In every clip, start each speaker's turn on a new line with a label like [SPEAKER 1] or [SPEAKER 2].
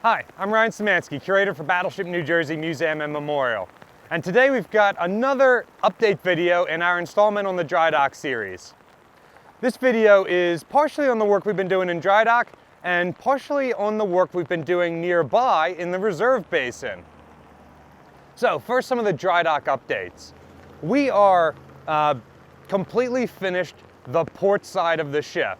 [SPEAKER 1] Hi, I'm Ryan Szymanski, curator for Battleship New Jersey Museum and Memorial. And today we've got another update video in our installment on the Drydock series. This video is partially on the work we've been doing in Drydock and partially on the work we've been doing nearby in the reserve basin. So first, some of the Drydock updates. We are completely finished the port side of the ship.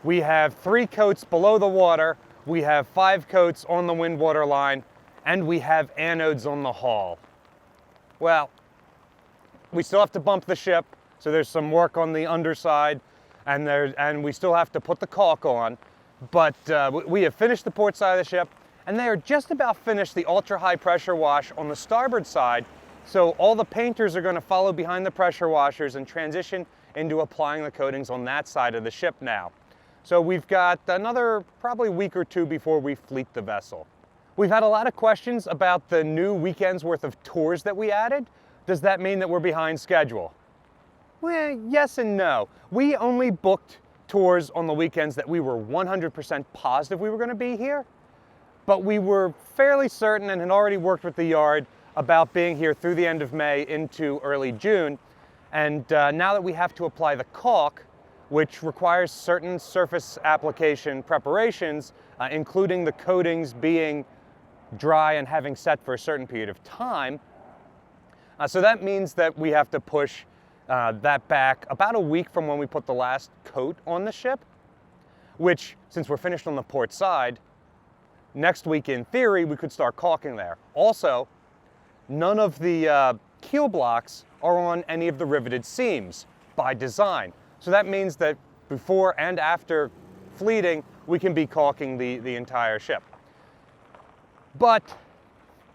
[SPEAKER 1] We have 3 coats below the water, we have 5 coats on the wind-water line, and we have anodes on the hull. Well, we still have to bump the ship, so there's some work on the underside, and we still have to put the caulk on. But we have finished the port side of the ship, and they are just about finished the ultra-high pressure wash on the starboard side, so all the painters are going to follow behind the pressure washers and transition into applying the coatings on that side of the ship now. So we've got another probably week or 2 before we fleet the vessel. We've had a lot of questions about the new weekend's worth of tours that we added. Does that mean that we're behind schedule? Well, yes and no. We only booked tours on the weekends that we were 100% positive we were going to be here, but we were fairly certain and had already worked with the yard about being here through the end of May into early June. And now that we have to apply the caulk, which requires certain surface application preparations, including the coatings being dry and having set for a certain period of time. So that means that we have to push that back about a week from when we put the last coat on the ship, which, since we're finished on the port side, next week in theory we could start caulking there. Also, none of the keel blocks are on any of the riveted seams by design. So that means that before and after fleeting, we can be caulking the entire ship. But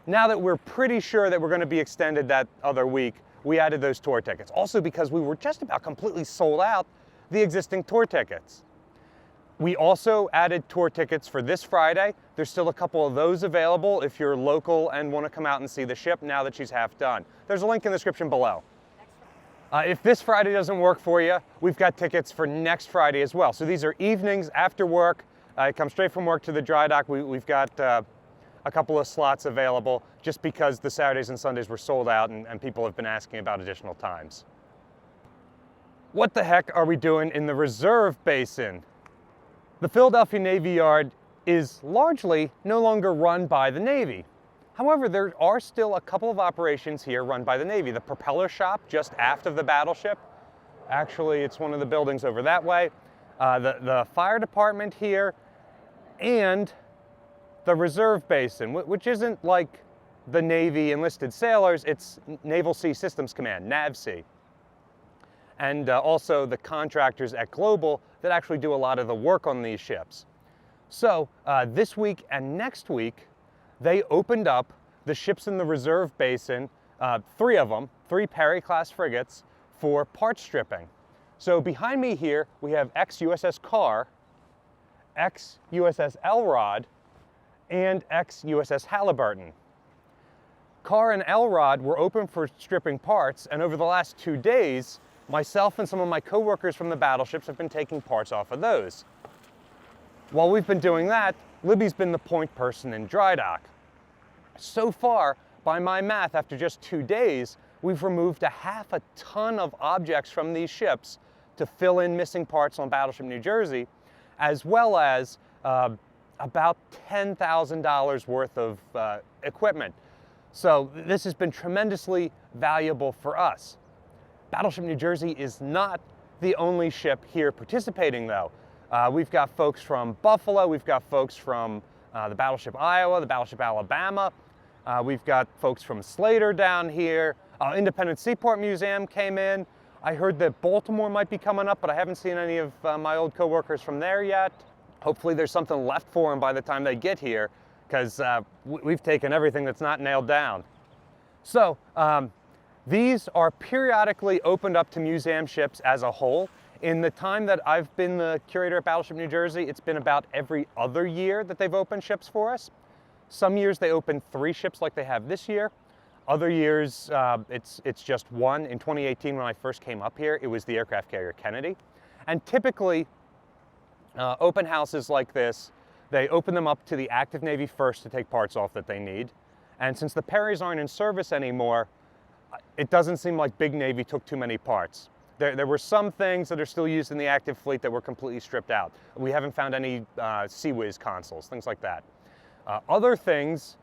[SPEAKER 1] now that we're pretty sure that we're going to be extended that other week, we added those tour tickets. Also because we were just about completely sold out the existing tour tickets. We also added tour tickets for this Friday. There's still a couple of those available if you're local and want to come out and see the ship now that she's half done. There's a link in the description below. If this Friday doesn't work for you, we've got tickets for next Friday as well. So these are evenings after work. Come straight from work to the Drydock. We've got a couple of slots available just because the Saturdays and Sundays were sold out and people have been asking about additional times. What the heck are we doing in the reserve basin? The Philadelphia Navy Yard is largely no longer run by the Navy. However, there are still a couple of operations here run by the Navy. The propeller shop just aft of the Battleship. Actually, it's one of the buildings over that way. The fire department here, and the reserve basin, which isn't like the Navy enlisted sailors, it's Naval Sea Systems Command, NAVSEA. And also the contractors at Global that actually do a lot of the work on these ships. So this week and next week, they opened up the ships in the reserve basin, 3 of them, 3 Perry class frigates, for parts stripping. So behind me here, we have ex-USS Carr, ex-USS Elrod, and ex-USS Halliburton. Carr and Elrod were open for stripping parts, and over the last 2 days, myself and some of my co-workers from the battleships have been taking parts off of those. While we've been doing that, Libby's been the point person in Drydock. So far, by my math, after just 2 days, we've removed half a ton of objects from these ships to fill in missing parts on Battleship New Jersey, as well as about $10,000 worth of equipment. So this has been tremendously valuable for us. Battleship New Jersey is not the only ship here participating, though. We've got folks from Buffalo, we've got folks from the Battleship Iowa, the Battleship Alabama, we've got folks from Slater down here, Independent Seaport Museum came in. I heard that Baltimore might be coming up, but I haven't seen any of my old co-workers from there yet. Hopefully there's something left for them by the time they get here, because we've taken everything that's not nailed down. So these are periodically opened up to museum ships as a whole. In the time that I've been the curator at Battleship New Jersey, it's been about every other year that they've opened ships for us. Some years they open 3 ships like they have this year. Other years it's just 1. In 2018, when I first came up here, it was the aircraft carrier Kennedy. And typically, open houses like this They open them up to the active Navy first to take parts off that they need. And since the Perrys aren't in service anymore, it doesn't seem like Big Navy took too many parts. There were some things that are still used in the active fleet that were completely stripped out. We haven't found any Sea-Whiz consoles, things like that. Other things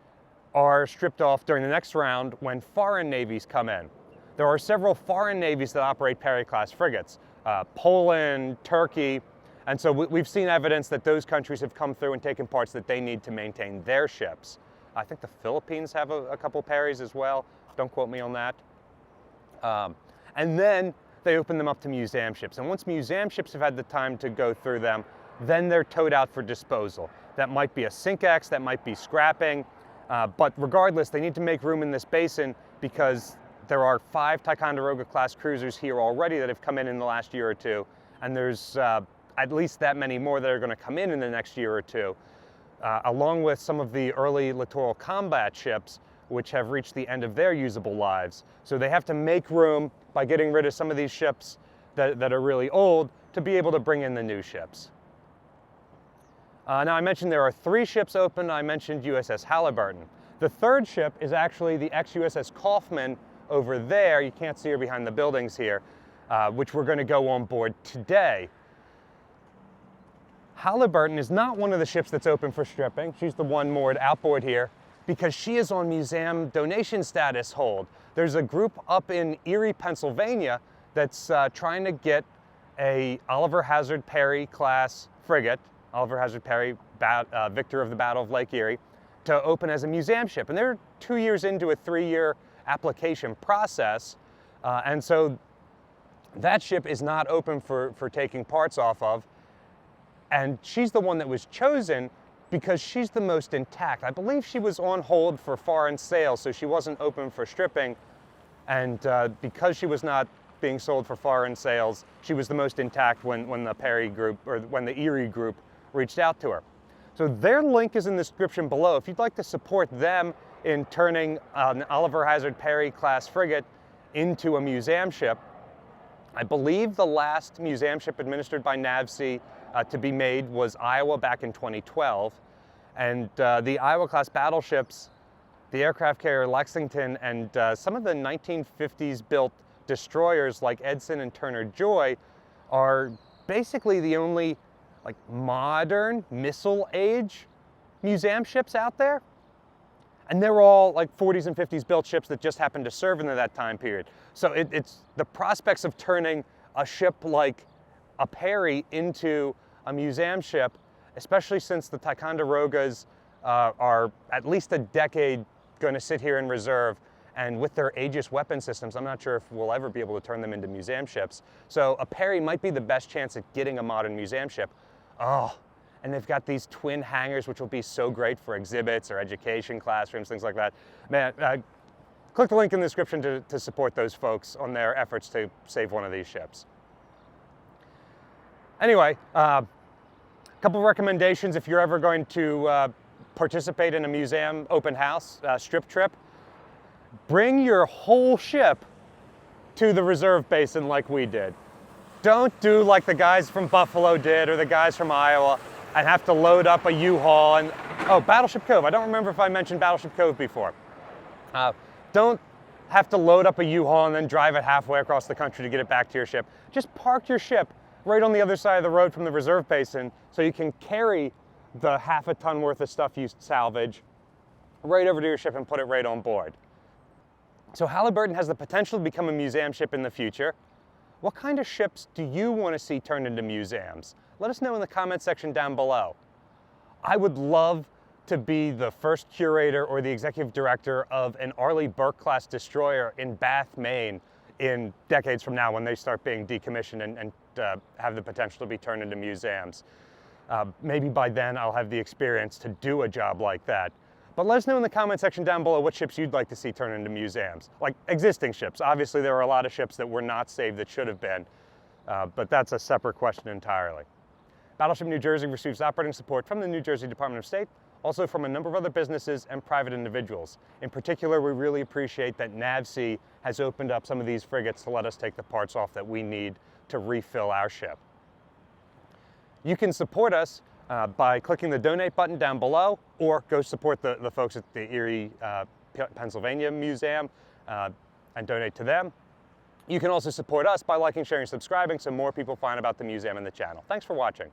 [SPEAKER 1] are stripped off during the next round when foreign navies come in. There are several foreign navies that operate Perry-class frigates, Poland, Turkey, and so we've seen evidence that those countries have come through and taken parts that they need to maintain their ships. I think the Philippines have a couple Perrys as well. Don't quote me on that. And then they open them up to museum ships. And once museum ships have had the time to go through them, then they're towed out for disposal. That might be a sink-ex, that might be scrapping, but regardless, they need to make room in this basin because there are 5 Ticonderoga-class cruisers here already that have come in the last year or two, and there's at least that many more that are going to come in the next year or two, along with some of the early littoral combat ships which have reached the end of their usable lives. So they have to make room by getting rid of some of these ships that are really old to be able to bring in the new ships. Now I mentioned there are 3 ships open. I mentioned USS Halliburton. The 3rd ship is actually the ex-USS Kaufman over there. You can't see her behind the buildings here, which we're going to go on board today. Halliburton is not one of the ships that's open for stripping. She's the one moored outboard here because she is on museum donation status hold. There's a group up in Erie, Pennsylvania that's trying to get a Oliver Hazard Perry class frigate, Oliver Hazard Perry, victor of the Battle of Lake Erie, to open as a museum ship. And they're 2 years into a 3-year application process. And so that ship is not open for taking parts off of. And she's the one that was chosen because she's the most intact. I believe she was on hold for foreign sales, so she wasn't open for stripping. And because she was not being sold for foreign sales, she was the most intact when the Perry group, or when the Erie group reached out to her. So their link is in the description below. If you'd like to support them in turning an Oliver Hazard Perry class frigate into a museum ship, I believe the last museum ship administered by NAVSEA to be made was Iowa back in 2012. And the Iowa-class battleships, the aircraft carrier Lexington, and some of the 1950s built destroyers like Edson and Turner Joy are basically the only modern missile age museum ships out there. And they're all 40s and 50s built ships that just happened to serve into that time period. So it's the prospects of turning a ship like a Perry into a museum ship, especially since the Ticonderogas are at least a decade going to sit here in reserve, and with their Aegis weapon systems, I'm not sure if we'll ever be able to turn them into museum ships. So a Perry might be the best chance at getting a modern museum ship. Oh, and they've got these twin hangars, which will be so great for exhibits or education classrooms, things like that. Man, click the link in the description to support those folks on their efforts to save one of these ships. Anyway, a couple recommendations if you're ever going to participate in a museum open house strip trip. Bring your whole ship to the reserve basin like we did. Don't do like the guys from Buffalo did or the guys from Iowa and have to load up a U-Haul and, oh, Battleship Cove. I don't remember if I mentioned Battleship Cove before. Don't have to load up a U-Haul and then drive it halfway across the country to get it back to your ship. Just park your ship right on the other side of the road from the reserve basin so you can carry the half a ton worth of stuff you salvage right over to your ship and put it right on board. So Halliburton has the potential to become a museum ship in the future. What kind of ships do you want to see turned into museums? Let us know in the comment section down below. I would love to be the first curator or the executive director of an Arleigh Burke-class destroyer in Bath, Maine in decades from now when they start being decommissioned and have the potential to be turned into museums. Maybe by then I'll have the experience to do a job like that. But let us know in the comment section down below what ships you'd like to see turned into museums. Like existing ships. Obviously there are a lot of ships that were not saved that should have been, but that's a separate question entirely. Battleship New Jersey receives operating support from the New Jersey Department of State, also from a number of other businesses and private individuals. In particular, we really appreciate that NAVSEA has opened up some of these frigates to let us take the parts off that we need to refill our ship. You can support us by clicking the donate button down below, or go support the folks at the Erie, Pennsylvania Museum and donate to them. You can also support us by liking, sharing, subscribing so more people find about the museum and the channel. Thanks for watching.